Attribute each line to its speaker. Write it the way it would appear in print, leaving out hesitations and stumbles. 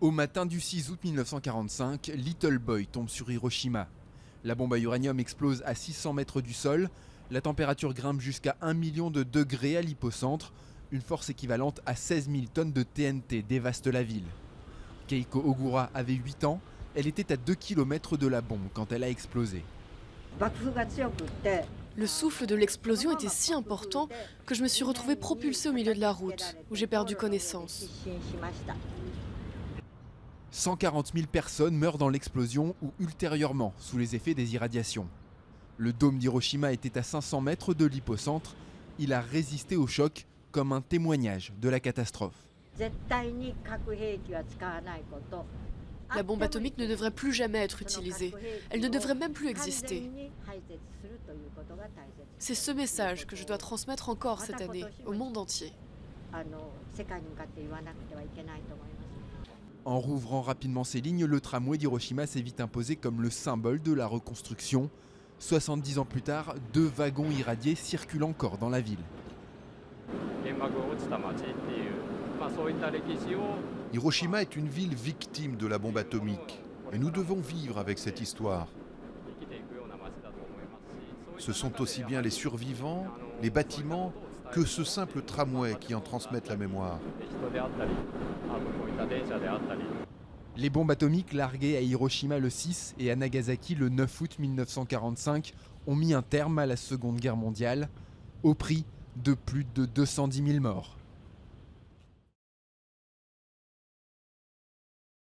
Speaker 1: Au matin du 6 août 1945, Little Boy tombe sur Hiroshima. La bombe à uranium explose à 600 mètres du sol. La température grimpe jusqu'à 1 million de degrés à l'hypocentre. Une force équivalente à 16 000 tonnes de TNT dévaste la ville. Keiko Ogura avait 8 ans. Elle était à 2 km de la bombe quand elle a explosé.
Speaker 2: Le souffle de l'explosion était si important que je me suis retrouvée propulsée au milieu de la route, où j'ai perdu connaissance.
Speaker 1: 140 000 personnes meurent dans l'explosion ou ultérieurement sous les effets des irradiations. Le dôme d'Hiroshima était à 500 mètres de l'hypocentre. Il a résisté au choc comme un témoignage de la catastrophe.
Speaker 2: La bombe atomique ne devrait plus jamais être utilisée. Elle ne devrait même plus exister. C'est ce message que je dois transmettre encore cette année au monde entier.
Speaker 1: En rouvrant rapidement ses lignes, le tramway d'Hiroshima s'est vite imposé comme le symbole de la reconstruction. 70 ans plus tard, 2 wagons irradiés circulent encore dans la ville.
Speaker 3: Hiroshima est une ville victime de la bombe atomique et nous devons vivre avec cette histoire. Ce sont aussi bien les survivants, les bâtiments, que ce simple tramway qui en transmettent la mémoire.
Speaker 1: Les bombes atomiques larguées à Hiroshima le 6 et à Nagasaki le 9 août 1945 ont mis un terme à la Seconde Guerre mondiale, au prix de plus de 210 000 morts.